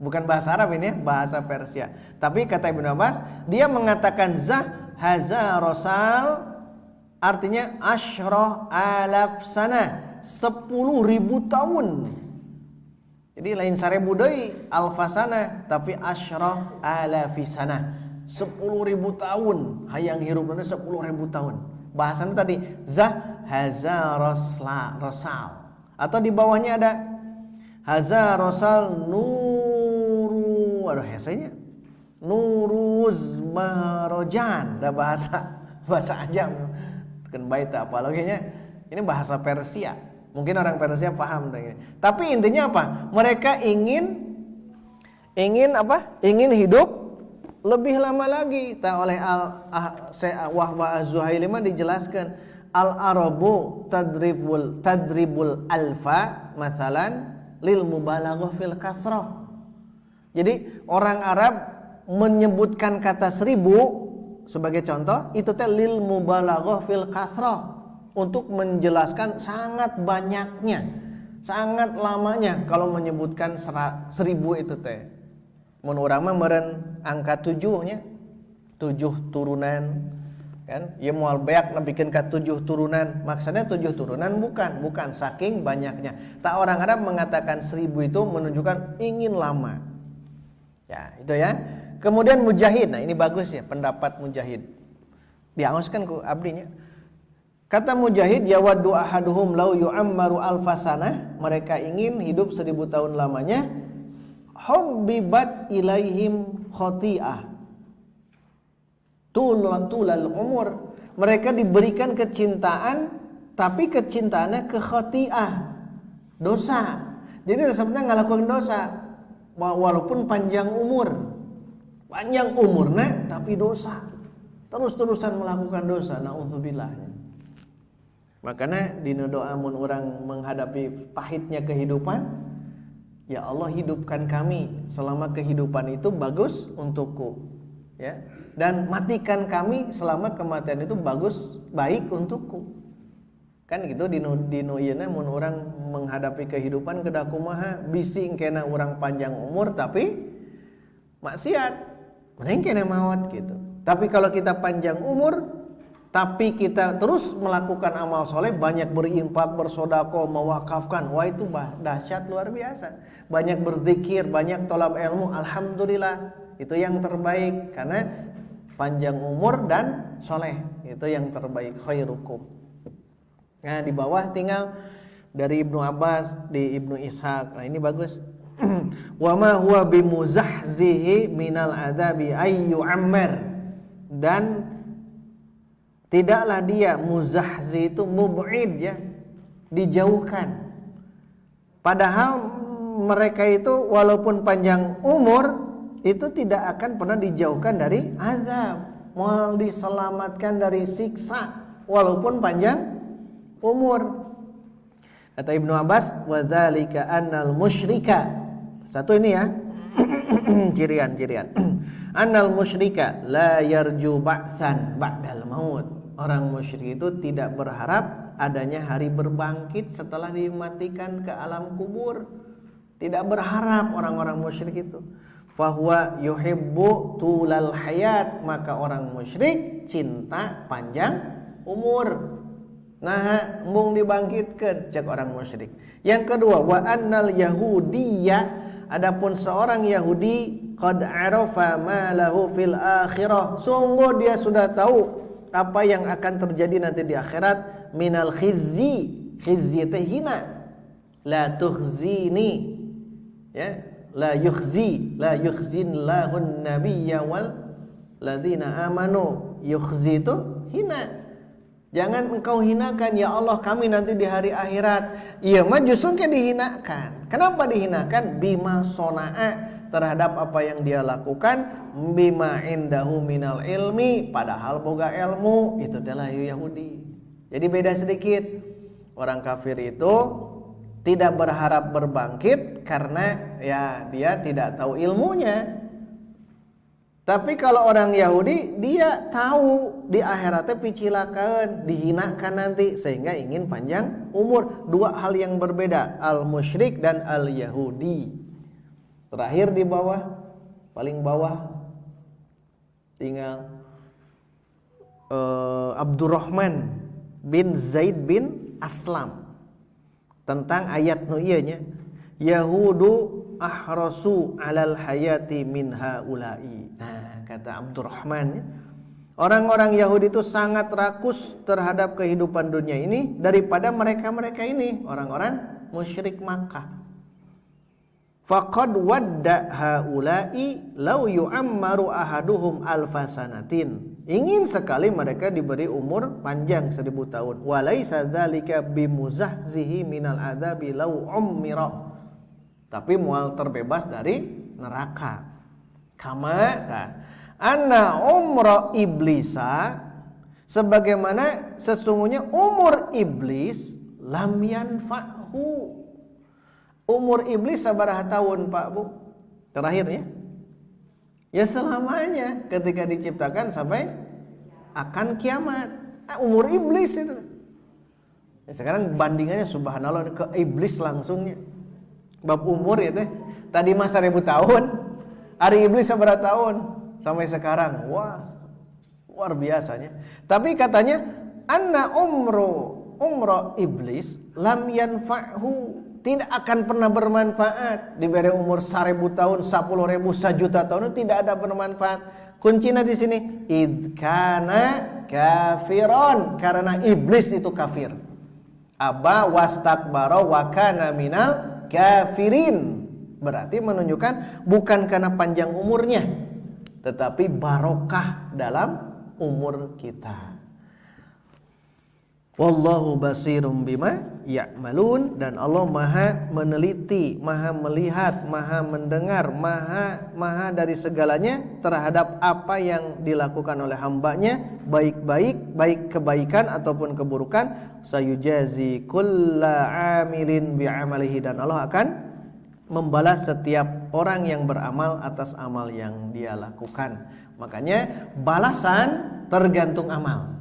Bukan bahasa Arab ini ya, bahasa Persia. Tapi kata Ibnu Abbas, dia mengatakan zah haza rosal, artinya asyroh alaf sana, 10.000 tahun. Jadi lain 1000 deui alfasana, tapi asyroh alafisana, 10.000 tahun. Hayang hirupna 10.000 tahun. Bahasanya tadi zah haza rosal. Atau di bawahnya ada haza rosal nuru, aduh hesanya nuruz mahrojan. Ada bahasa ajam kan baita apa lagi nya. Ini bahasa Persia. Mungkin orang Persia paham. Tapi intinya apa? Mereka ingin apa? Ingin hidup lebih lama lagi. Oleh Wahba Az-Zuhaili mah dijelaskan al-arabu tadribul alfa masalan lil mubalaghah fil kasrah. Jadi orang Arab menyebutkan kata 1000 sebagai contoh itu teh lil mubalaghah fil kasrah, untuk menjelaskan sangat banyaknya, sangat lamanya kalau menyebutkan 1000 itu teh. Mun urang mah meureun angka 7 nya. 7 turunan kan? Ieu moal beak nepikeun ka 7 turunan. Maksudnya 7 turunan bukan saking banyaknya. Tak orang Arab mengatakan 1000 itu menunjukkan ingin lama. Ya, itu ya. Kemudian Mujahid. Nah, ini bagus ya pendapat Mujahid. Diangoskan ku abdinya. Kata Mujahid, yawaddu ahaduhum law yu'ammaru alfasana, mereka ingin hidup 1000 tahun lamanya. Hubbibat ilaihim khati'ah tulal umur, mereka diberikan kecintaan, tapi kecintaannya ke khati'ah, dosa. Jadi sebenarnya ngalakuin dosa walaupun panjang umurnya tapi dosa, terus-terusan melakukan dosa. Nauzubillah. Makanya dina doa mun urang menghadapi pahitnya kehidupan, ya Allah hidupkan kami selama kehidupan itu bagus untukku, ya. Dan matikan kami selama kematian itu baik untukku. Kan gitu dinu ieu mun urang menghadapi kehidupan kedah kumaha, bisi engkena urang panjang umur tapi maksiat, mending kena maut gitu. Tapi kalau kita panjang umur tapi kita terus melakukan amal soleh, banyak berinfak, bersedekah, mewakafkan, wah itu dahsyat luar biasa. Banyak berzikir, banyak tolab ilmu, alhamdulillah, itu yang terbaik karena panjang umur dan soleh, itu yang terbaik. Khairukum. Nah di bawah tinggal dari Ibnu Abbas, di Ibnu Ishaq. Nah ini bagus. Wa ma huwa bimuzahzihi minal adabi ayyu ammar, dan tidaklah dia muzahzi itu mub'id ya, dijauhkan. Padahal mereka itu walaupun panjang umur itu tidak akan pernah dijauhkan dari azab, mau diselamatkan dari siksa walaupun panjang umur. Kata Ibnu Abbas, wa dzalika annal musyrika. Satu ini ya. cirian. Annal musyrika la yarju ba'tsan ba'dal maut. Orang musyrik itu tidak berharap adanya hari berbangkit setelah dimatikan ke alam kubur. Tidak berharap orang-orang musyrik itu. Fahuwa yuhibbu tulal hayat, maka orang musyrik cinta panjang umur. Nah, embung dibangkitkeun cek orang musyrik. Yang kedua, wa annal yahudiyya, adapun seorang Yahudi qad arafa ma lahu fil akhirah, sungguh dia sudah tahu apa yang akan terjadi nanti di akhirat. Minal khizzi teh hina, la tukhzini ya, la yukhzin lahun nabiyya wal ladzina amanu. Yukhzi itu hina, jangan engkau hinakan ya Allah kami nanti di hari akhirat. Iya mah justru kan dihinakan. Kenapa dihinakan? Bima sona'a, terhadap apa yang dia lakukan, bima indahu minal ilmi, padahal boga ilmu. Itu telah Yahudi. Jadi beda sedikit. Orang kafir itu tidak berharap berbangkit karena ya dia tidak tahu ilmunya. Tapi kalau orang Yahudi, dia tahu di akhiratnya picilakan, dihinakan nanti, sehingga ingin panjang umur. Dua hal yang berbeda, al-musyrik dan al-Yahudi. Terakhir di bawah, paling bawah, tinggal Abdurrahman bin Zaid bin Aslam. Tentang ayat nu ieu nya, Yahudu ahrasu alal hayati min haula'i. Nah, kata Abdurrahman, orang-orang Yahudi itu sangat rakus terhadap kehidupan dunia ini daripada mereka-mereka ini, orang-orang musyrik Makkah. Faqad wadda haula'i law yu'ammaru ahaduhum alfasanatin. Ingin sekali mereka diberi umur panjang 1000 tahun. Walaisa dzalika bimuzahzihi minal adzabi law ummira. Tapi mual terbebas dari neraka. Kama anna umra iblisa, sebagaimana sesungguhnya umur iblis lam yanfa'hu. Umur iblis sabaraha tahun, Pak Bu? Terakhir ya? Ya selamanya ketika diciptakan sampai akan kiamat. Umur iblis itu. Ya, sekarang bandingannya subhanallah ke iblis langsungnya. Bab umur ya teh. Tadi mah 1000 tahun, hari iblis seberapa tahun sampai sekarang. Wah, luar biasanya. Tapi katanya anna umro iblis lam yanfa'hu, tidak akan pernah bermanfaat. Diberi umur 1000 tahun, 10.000, 1.000.000 tahun itu tidak ada bermanfaat. Kuncinya di sini idkana kafiron, karena iblis itu kafir. Aba wastakbara wa kana minal kafirin. Berarti menunjukkan bukan karena panjang umurnya, tetapi barokah dalam umur kita. Wallahu basirum bima ya'malun, dan Allah maha meneliti, maha melihat, maha mendengar, maha dari segalanya terhadap apa yang dilakukan oleh hambanya, baik kebaikan ataupun keburukan. Sayujazi kulla amilin bi'amalihi, dan Allah akan membalas setiap orang yang beramal atas amal yang dia lakukan. Makanya balasan tergantung amal.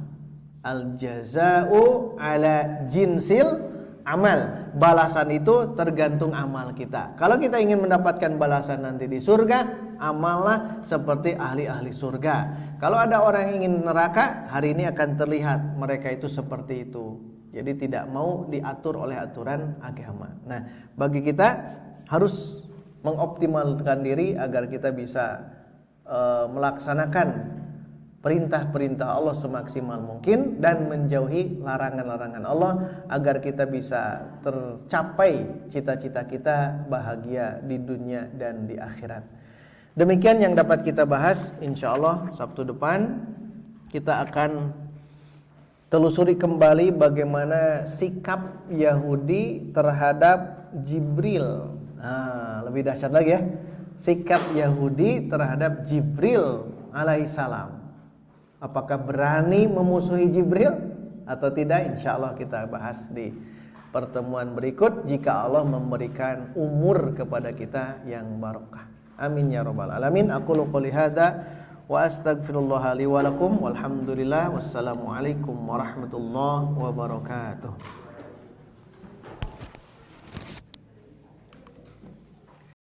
Al jaza'u ala jinsil amal. Balasan itu tergantung amal kita. Kalau kita ingin mendapatkan balasan nanti di surga, amallah seperti ahli-ahli surga. Kalau ada orang yang ingin neraka, hari ini akan terlihat mereka itu seperti itu. Jadi tidak mau diatur oleh aturan agama. Nah, bagi kita harus mengoptimalkan diri agar kita bisa melaksanakan perintah-perintah Allah semaksimal mungkin dan menjauhi larangan-larangan Allah agar kita bisa tercapai cita-cita kita bahagia di dunia dan di akhirat. Demikian yang dapat kita bahas. InsyaAllah Sabtu depan kita akan telusuri kembali bagaimana sikap Yahudi terhadap Jibril. Lebih dahsyat lagi ya, sikap Yahudi terhadap Jibril alaihissalam. Apakah berani memusuhi Jibril atau tidak? Insya Allah kita bahas di pertemuan berikut, jika Allah memberikan umur kepada kita yang barokah. Amin ya rabbal alamin. Aqulu qouli hadza wa astaghfirullah li wa lakum walhamdulillah. Wassalamualaikum warahmatullahi wabarakatuh.